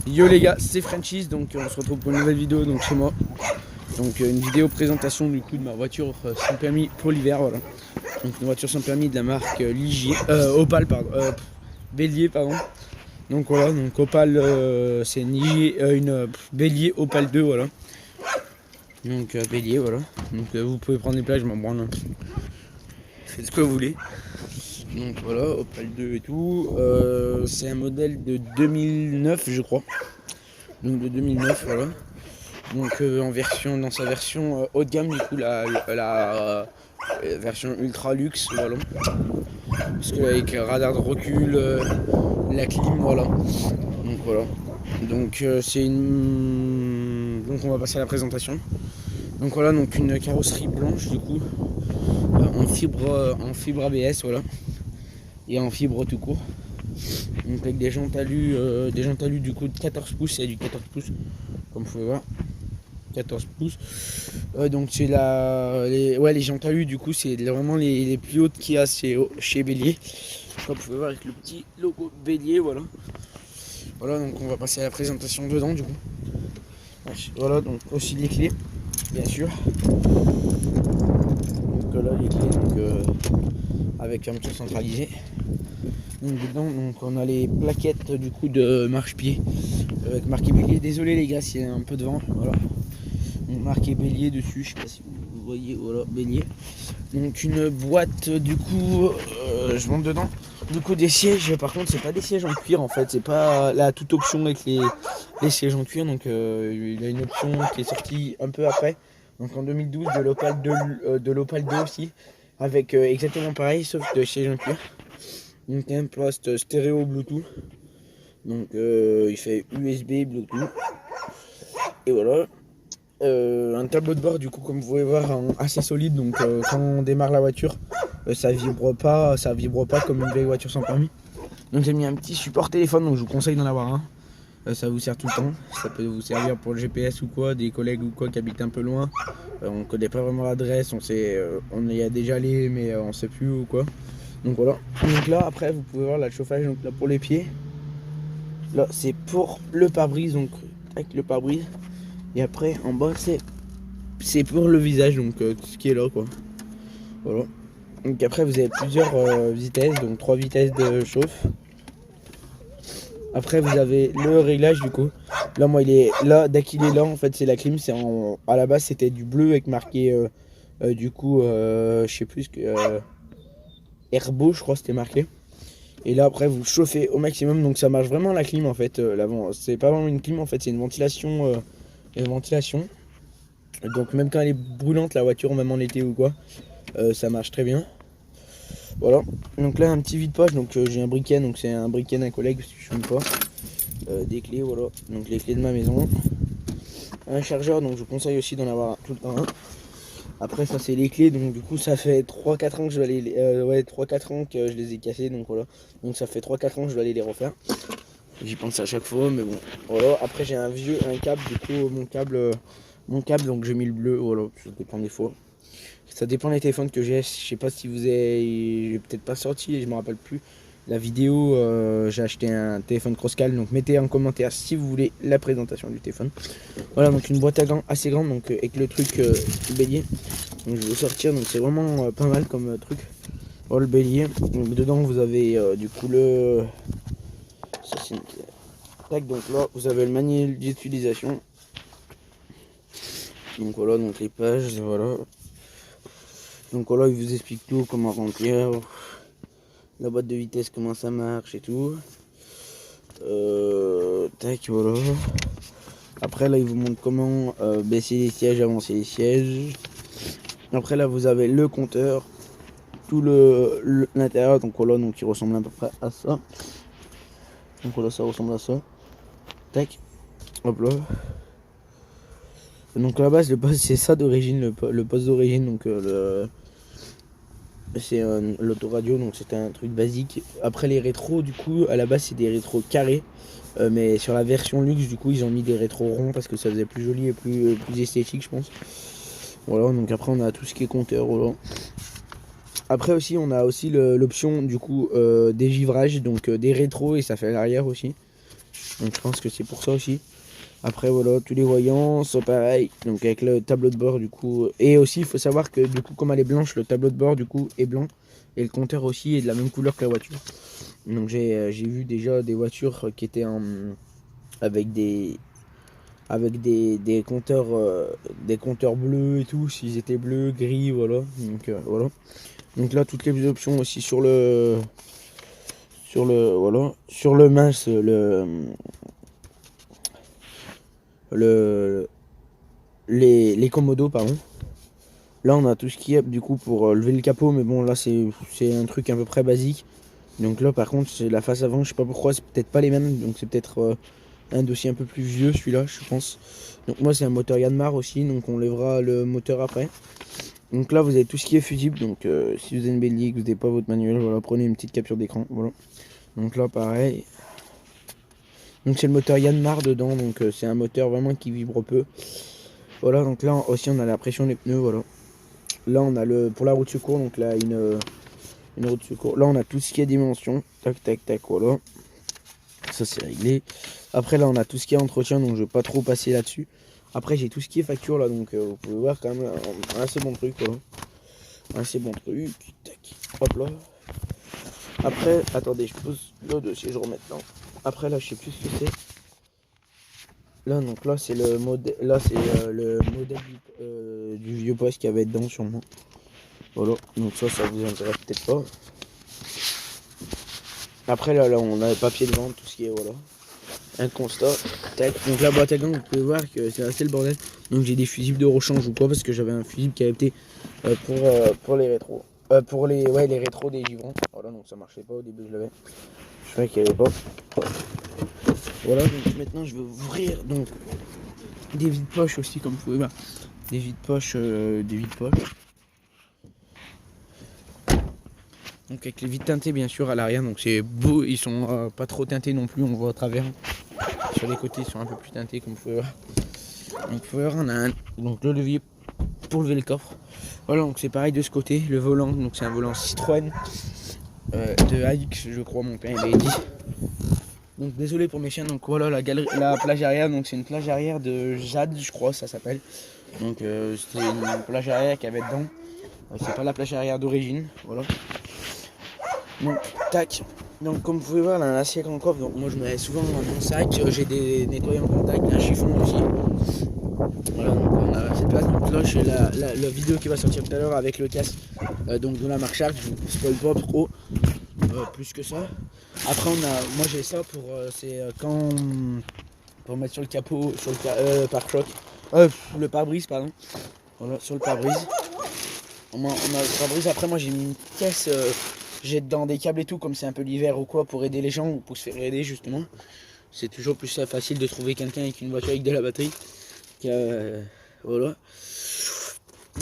Yo les gars, c'est Franchise, donc on se retrouve pour une nouvelle vidéo donc chez moi. Donc une vidéo présentation du coup de ma voiture sans permis pour l'hiver, voilà. Donc une voiture sans permis de la marque Ligier, Opal pardon, Bélier pardon. Donc voilà, donc Opal c'est une Bélier Opal 2 voilà. Donc Bélier voilà. Donc vous pouvez prendre les plages, je m'en branle. Faites ce que vous voulez. Donc voilà, Opal 2 et tout. C'est un modèle de 2009 je crois. Donc de 2009 voilà. Donc dans sa version haut de gamme du coup la version ultra luxe voilà. Parce que avec radar de recul, la clim voilà. Donc voilà. Donc donc on va passer à la présentation. Donc voilà, donc une carrosserie blanche du coup en fibre ABS voilà. Et en fibre tout court. Donc avec des jantes alu du coup de 14 pouces, il y a du 14 pouces comme vous pouvez voir. 14 pouces. Donc c'est les jantes alu du coup c'est vraiment les plus hautes qu'il y a chez Bélier. Comme vous pouvez voir avec le petit logo Bélier voilà. Voilà donc on va passer à la présentation dedans du coup. Voilà donc aussi les clés bien sûr. Donc là les clés avec fermeture centralisée. Donc dedans donc on a les plaquettes du coup de marche-pied avec marqué Bélier. Désolé les gars s'il y a un peu de vent voilà. Donc marqué Bélier dessus, je sais pas si vous voyez voilà Bélier. Donc une boîte du coup je monte dedans. Du coup des sièges par contre c'est pas des sièges en cuir en fait, c'est pas la toute option avec les sièges en cuir donc il y a une option qui est sortie un peu après. Donc en 2012 de l'Opal 2 aussi avec exactement pareil sauf de sièges en cuir. Donc un poste stéréo Bluetooth. Donc il fait USB Bluetooth. Et voilà. Un tableau de bord du coup comme vous pouvez voir assez solide donc quand on démarre la voiture ça vibre pas comme une vieille voiture sans permis. Donc j'ai mis un petit support téléphone donc je vous conseille d'en avoir un. Ça vous sert tout le temps, ça peut vous servir pour le GPS ou quoi, des collègues ou quoi qui habitent un peu loin. On connaît pas vraiment l'adresse, on sait on y a déjà allé mais on sait plus ou quoi. Donc voilà. Donc là après vous pouvez voir là, le chauffage donc là pour les pieds. Là c'est pour le pare-brise donc avec le pare-brise. Et après en bas c'est pour le visage donc tout ce qui est là quoi. Voilà. Donc après vous avez plusieurs vitesses, donc 3 vitesses de chauffe. Après vous avez le réglage du coup. Là moi il est là, dès qu'il est là en fait c'est la clim, à la base c'était du bleu avec marqué du coup je sais plus ce que Herbo je crois c'était marqué. Et là après vous chauffez au maximum donc ça marche vraiment la clim en fait. L'avant c'est pas vraiment une clim en fait, c'est une ventilation. Donc même quand elle est brûlante la voiture, même en été ou quoi, ça marche très bien. Voilà. Donc là un petit vide-poche, donc j'ai un briquet, donc c'est un briquet d'un collègue si je ne me trompe pas. Des clés, voilà. Donc les clés de ma maison. Un chargeur, donc je vous conseille aussi d'en avoir tout le temps un. Après ça c'est les clés, donc du coup ça fait 3-4 ans que je vais aller. 3-4 ans que je les ai cassés, donc voilà. Donc ça fait 3-4 ans que je vais aller les refaire. J'y pense à chaque fois, mais bon. Voilà. Après j'ai un câble, du coup mon câble donc j'ai mis le bleu, voilà, ça dépend des fois. Ça dépend des téléphones que j'ai, je sais pas si vous avez, j'ai peut-être pas sorti, je me rappelle plus la vidéo, j'ai acheté un téléphone Crosscal, donc mettez en commentaire si vous voulez la présentation du téléphone. Voilà donc une boîte à gants assez grande donc avec le truc Bélier. Donc je vais vous sortir, donc c'est vraiment pas mal comme truc. Voilà le Bélier, donc dedans vous avez du coup le... Ça, c'est une... Tac, donc là vous avez le manuel d'utilisation. Donc voilà, donc les pages, voilà. Donc voilà, il vous explique tout, comment remplir, la boîte de vitesse, comment ça marche et tout. Tac, voilà. Après là, il vous montre comment baisser les sièges, avancer les sièges. Après là, vous avez le compteur, tout l'intérieur, donc voilà, donc il ressemble à peu près à ça. Donc voilà, ça ressemble à ça. Tac, hop là. Donc à la base le poste c'est ça d'origine, le poste d'origine, donc c'est l'autoradio, donc c'était un truc basique. Après les rétros du coup à la base c'est des rétros carrés, mais sur la version luxe du coup ils ont mis des rétros ronds parce que ça faisait plus joli et plus esthétique je pense. Voilà, donc après on a tout ce qui est compteur, voilà. Après aussi on a aussi l'option du coup des givrages, donc des rétros et ça fait à l'arrière aussi. Donc je pense que c'est pour ça aussi. Après voilà, tous les voyants sont pareils, donc avec le tableau de bord du coup. Et aussi il faut savoir que du coup comme elle est blanche, le tableau de bord du coup est blanc. Et le compteur aussi est de la même couleur que la voiture. Donc j'ai vu déjà des voitures qui étaient avec des compteurs bleus et tout, s'ils étaient bleus, gris, voilà. Donc voilà. Donc là toutes les options aussi sur le voilà, sur le mince, les commodos, pardon. Là on a tout ce qui est du coup pour lever le capot, mais bon là c'est un truc à peu près basique. Donc là par contre c'est la face avant, je sais pas pourquoi, c'est peut-être pas les mêmes, donc c'est peut-être un dossier un peu plus vieux celui-là je pense. Donc moi c'est un moteur Yanmar aussi, donc on lèvera le moteur après. Donc là vous avez tout ce qui est fusible, donc si vous avez une Bélier, que vous n'avez pas votre manuel, voilà, prenez une petite capture d'écran, voilà. Donc là pareil. Donc c'est le moteur Yanmar dedans, donc c'est un moteur vraiment qui vibre peu. Voilà, donc là aussi on a la pression des pneus, voilà. Là on a pour la roue de secours, donc là une roue de secours. Là on a tout ce qui est dimension, tac tac tac, voilà. Ça c'est réglé. Après là on a tout ce qui est entretien, donc je vais pas trop passer là-dessus. Après j'ai tout ce qui est facture là, donc vous pouvez voir quand même un assez bon truc, voilà. Un assez bon truc, tac, hop là. Après, attendez, je pose le dossier, je remets dedans. Après là je sais plus ce que c'est. Là donc là c'est le modèle, le modèle du vieux poste qu'il y avait dedans sûrement. Voilà, donc ça vous intéresse peut-être pas. Après là on a le papier de vente, tout ce qui est voilà. Un constat. Tac. Donc la boîte à gants, vous pouvez voir que c'est assez le bordel. Donc j'ai des fusibles de rechange ou quoi, parce que j'avais un fusible qui avait été pour les rétros. Pour les rétros des givrons. Voilà, donc ça marchait pas au début, je l'avais. Je savais qu'il n'y avait pas. Voilà, donc maintenant je vais ouvrir donc des vides-poches aussi, comme vous pouvez voir. Des vides-poches, Donc avec les vides teintés bien sûr à l'arrière, donc c'est beau, ils sont pas trop teintés non plus, on voit à travers. Sur les côtés ils sont un peu plus teintés comme vous pouvez voir. Donc vous pouvez voir on a donc le levier pour lever le coffre. Voilà, donc c'est pareil de ce côté, le volant, donc c'est un volant Citroën de AX je crois, mon père il avait dit. Donc désolé pour mes chiens, donc voilà la plage arrière, donc c'est une plage arrière de Jade je crois ça s'appelle. Donc c'était une plage arrière qu'il y avait dedans. C'est pas la plage arrière d'origine, voilà. Donc tac. Donc comme vous pouvez voir, là, un assiette en coffre, donc moi je mets souvent dans mon sac, j'ai des nettoyants contact, un chiffon aussi. Voilà, donc on a cette place, donc là j'ai la vidéo qui va sortir tout à l'heure avec le casque donc de la marque Shark, je vous spoil pas trop, plus que ça. Après moi j'ai ça pour, pour mettre sur le capot, sur le pare-choc, le pare-brise pardon, voilà, sur le pare-brise. On a le pare-brise, après moi j'ai mis une caisse, j'ai dedans des câbles et tout, comme c'est un peu l'hiver ou quoi, pour aider les gens ou pour se faire aider justement. C'est toujours plus facile de trouver quelqu'un avec une voiture avec de la batterie. Voilà.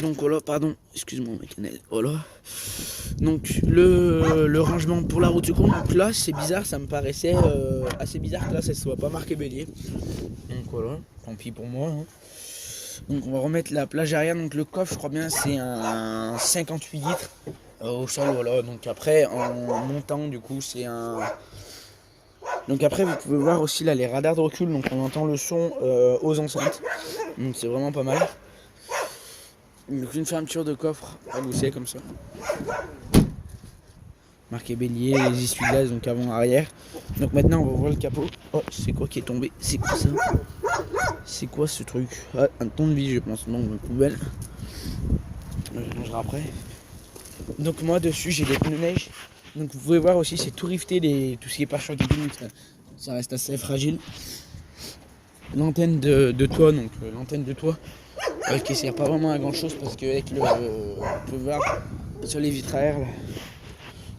Donc voilà, pardon, excuse-moi ma cannelle. Voilà. Donc le rangement pour la roue de secours, donc là c'est bizarre, ça me paraissait assez bizarre que là ça ne soit pas marqué bélier. Donc voilà, tant pis pour moi. Hein. Donc on va remettre la plage arrière, donc le coffre je crois bien c'est un 58 litres au sol, voilà. Donc après en montant du coup c'est un... Donc après vous pouvez voir aussi là les radars de recul, donc on entend le son aux enceintes. Donc c'est vraiment pas mal. Donc une fermeture de coffre à gousset comme ça. Marqué bélier, les essuie-glaces donc avant arrière. Donc maintenant on va voir le capot. Oh c'est quoi qui est tombé? C'est quoi ça? C'est quoi ce truc? Ah, un tournevis je pense, non une poubelle. Je le rangerai après. Donc moi dessus j'ai des pneus neige. Donc vous pouvez voir aussi c'est tout rifté, tout ce qui est pare-choc et tout, ça reste assez fragile. L'antenne de toit, donc l'antenne de toit qui sert pas vraiment à grand chose parce qu'avec le on peut voir sur les vitres arrière là,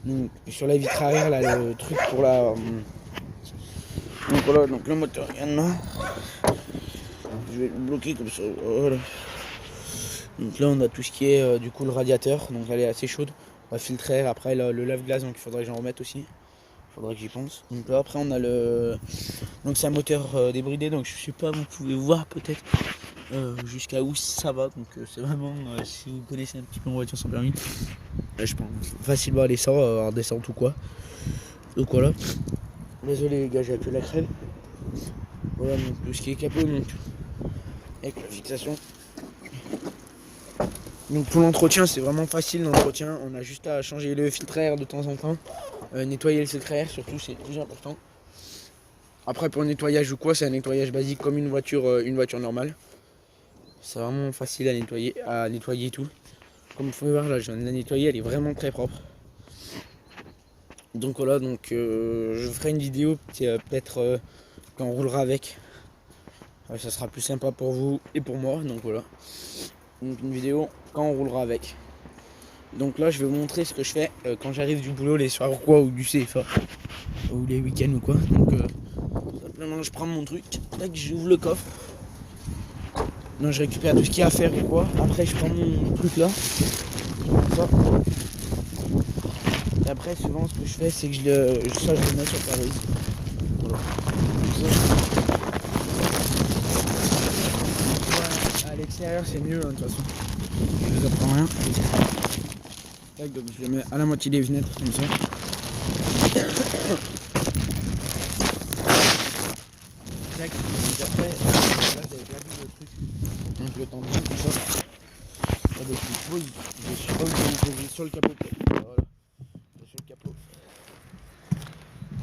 donc sur la vitre arrière là le truc pour la donc voilà, donc le moteur Yanmar, je vais le bloquer comme ça, voilà. Donc là on a tout ce qui est du coup le radiateur, donc elle est assez chaude, on va filtrer après le lave-glace, donc il faudrait que j'en remette aussi. Faudrait que j'y pense. Donc là après on a donc c'est un moteur débridé, donc je sais pas, vous pouvez voir peut-être jusqu'à où ça va. Donc c'est vraiment si vous connaissez un petit peu en voiture sans permis, je pense facilement aller sans en descente ou quoi. Donc voilà. Désolé les gars, j'ai appuyé la crème. Voilà, donc tout ce qui est capot, donc avec la fixation. Donc pour l'entretien, c'est vraiment facile l'entretien. On a juste à changer le filtre à air de temps en temps, nettoyer le filtre à air surtout, c'est le plus important. Après pour le nettoyage ou quoi, c'est un nettoyage basique comme une voiture normale. C'est vraiment facile à nettoyer et tout. Comme vous pouvez voir là, je viens de la nettoyer, elle est vraiment très propre. Donc voilà, donc je ferai une vidéo peut-être quand on roulera avec. Ça sera plus sympa pour vous et pour moi, donc voilà. Donc une vidéo quand on roulera avec. Donc là je vais vous montrer ce que je fais quand j'arrive du boulot les soirs ou quoi, ou du CFA, ou les week-ends ou quoi. Donc simplement je prends mon truc, tac, j'ouvre le coffre. Donc je récupère tout ce qu'il y a à faire ou quoi. Après je prends mon truc là. Ça. Et après souvent ce que je fais c'est que je le mets sur le pare-brise. Voilà. À l'extérieur c'est mieux de toute façon. Je vous apprends rien. Tac, donc je le mets à la moitié des fenêtres comme ça. Tac, donc après, là j'avais perdu le truc. Donc le temps de tout ça. Là, donc, je suis pas obligé de me poser sur le capot. Voilà. Sur le capot.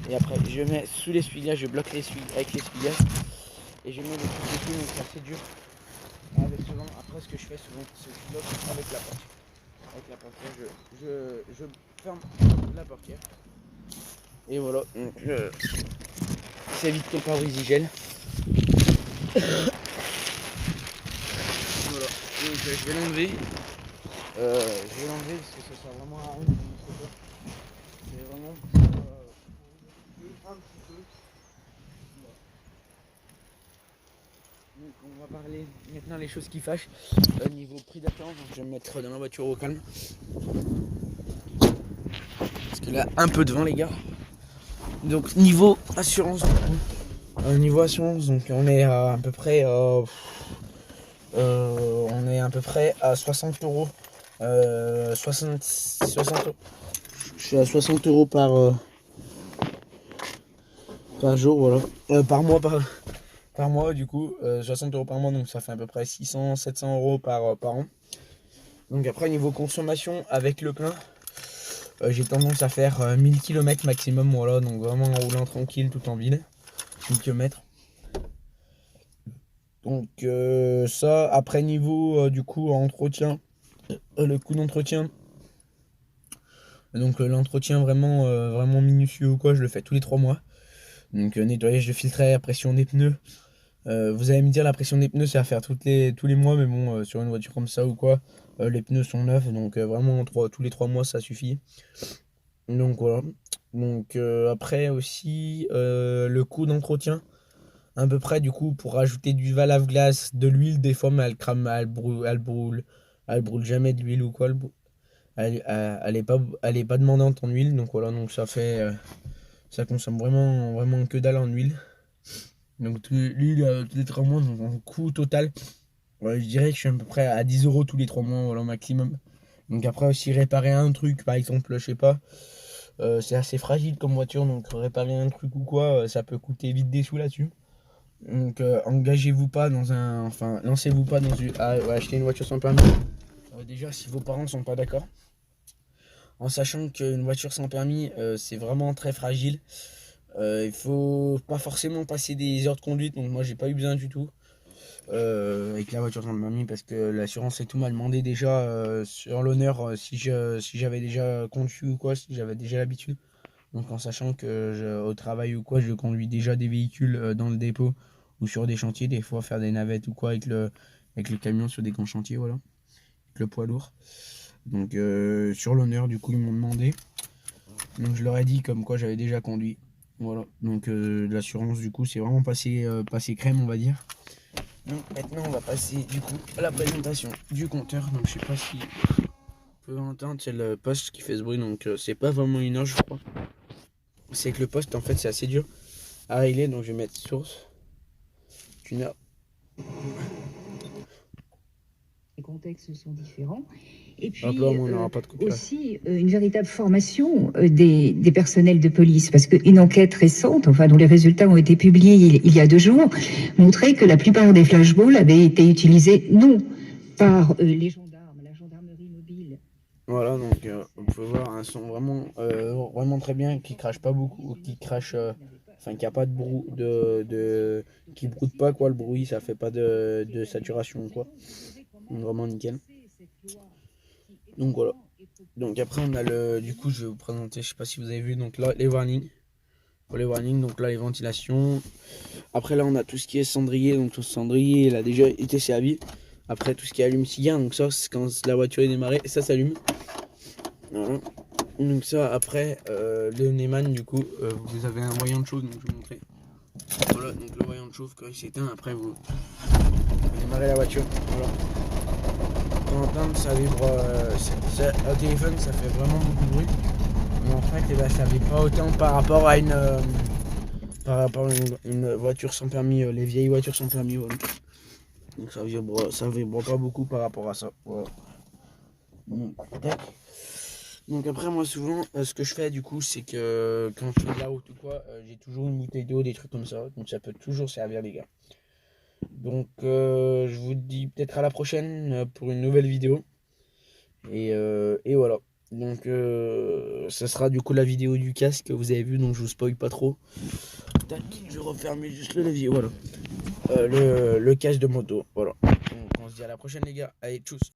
Et après je mets sous l'essuie-glace, je bloque l'essuie-glace avec l'essuie-glace. Et je mets le truc dessus, donc c'est assez dur. Avec souvent, après ce que je fais souvent, c'est que je bloque avec la porte. Avec la portière, je ferme la portière. Et voilà, donc ça évite que le pare-brise gèle. Voilà, donc je vais l'enlever. Parce que ça sert vraiment à rien de mon chauffeur. C'est vraiment un petit peu. Voilà. Donc on va parler maintenant les choses qui fâchent. Niveau prix d'attente, donc je vais me mettre dans la voiture au calme. Parce qu'il a un peu de vent les gars. Donc niveau assurance, donc on est à peu près à 60 euros. 60 euros. Je suis à 60 euros par jour, voilà. Par mois, du coup. 60 euros par mois, donc ça fait à peu près 600-700 euros par an. Donc après, niveau consommation, avec le plein, j'ai tendance à faire 1000 km maximum, voilà. Donc vraiment en roulant tranquille, tout en ville. 1000 km. Donc ça, après niveau, du coup, entretien, le coût d'entretien. Donc l'entretien vraiment minutieux ou quoi, je le fais tous les 3 mois. Donc nettoyage de filtre à air, pression des pneus. Vous allez me dire la pression des pneus c'est à faire tous les mois, mais bon sur une voiture comme ça ou quoi, les pneus sont neufs, donc vraiment tous les 3 mois ça suffit. Donc voilà. Donc après aussi le coût d'entretien, à peu près du coup pour rajouter du lave-glace, de l'huile, des fois mais elle crame, elle brûle jamais de l'huile ou quoi. Elle est pas demandante en huile, donc voilà, donc ça fait ça consomme vraiment que dalle en huile. Donc l'huile tous les 3 mois, donc en coût total, ouais, je dirais que je suis à peu près à 10 euros tous les 3 mois, voilà, maximum. Donc après aussi réparer un truc, par exemple, je sais pas, c'est assez fragile comme voiture, donc réparer un truc ou quoi, ça peut coûter vite des sous là-dessus. Donc engagez-vous pas enfin lancez-vous pas à acheter une voiture sans permis. Déjà si vos parents sont pas d'accord. En sachant qu'une voiture sans permis, c'est vraiment très fragile. Il faut pas forcément passer des heures de conduite, donc moi j'ai pas eu besoin du tout avec la voiture sans permis parce que l'assurance et tout m'a demandé déjà sur l'honneur si j'avais déjà conduit ou quoi, si j'avais déjà l'habitude. Donc en sachant que au travail ou quoi, je conduis déjà des véhicules dans le dépôt ou sur des chantiers, des fois faire des navettes ou quoi avec le camion sur des grands chantiers, voilà, avec le poids lourd. Donc sur l'honneur, du coup, ils m'ont demandé. Donc je leur ai dit comme quoi j'avais déjà conduit. Voilà, donc l'assurance du coup c'est vraiment passé crème on va dire. Donc maintenant on va passer du coup à la présentation du compteur. Donc je sais pas si vous pouvez entendre, c'est le poste qui fait ce bruit, donc c'est pas vraiment une heure je crois. C'est que le poste en fait c'est assez dur à régler, donc je vais mettre source. Tuner. contextes sont différents. Et puis Hop là, on n'aura pas de coupure. aussi une véritable formation des personnels de police, parce qu'une enquête récente, enfin dont les résultats ont été publiés il y a 2 jours, montrait que la plupart des flashballs avaient été utilisés non par les gendarmes, la gendarmerie mobile. Voilà, donc vous pouvez voir un son vraiment très bien, qui crache pas beaucoup, qui crache, enfin qui a pas de bruit, qui brouille pas quoi, le bruit, ça fait pas de saturation quoi, donc vraiment nickel. Donc voilà. Donc après on a du coup je vais vous présenter, je sais pas si vous avez vu, donc là les warnings. Pour les warnings, donc là les ventilations. Après là on a tout ce qui est cendrier, donc le cendrier il a déjà été servi. Après tout ce qui est allume-cigare, donc ça c'est quand la voiture est démarrée, ça s'allume. Voilà. Donc ça après le Neyman du coup vous avez un voyant de chauffe, donc je vais vous montrer. Voilà, donc le voyant de chauffe quand il s'éteint, après vous démarrez la voiture. Voilà. Quand on entend ça vibre, au téléphone ça fait vraiment beaucoup de bruit. Mais en fait ça vibre pas autant par rapport à une voiture sans permis, les vieilles voitures sans permis. Voilà. Donc ça vibre pas beaucoup par rapport à ça. Voilà. Donc après moi souvent ce que je fais du coup c'est que quand je fais de la route ou quoi, j'ai toujours une bouteille d'eau, des trucs comme ça, donc ça peut toujours servir les gars. Donc je vous dis peut-être à la prochaine pour une nouvelle vidéo et voilà. Donc ça sera du coup la vidéo du casque que vous avez vu, donc je vous spoil pas trop. Tac, je referme juste le levier, voilà. Le casque de moto, voilà. Donc on se dit à la prochaine les gars, allez tchuss.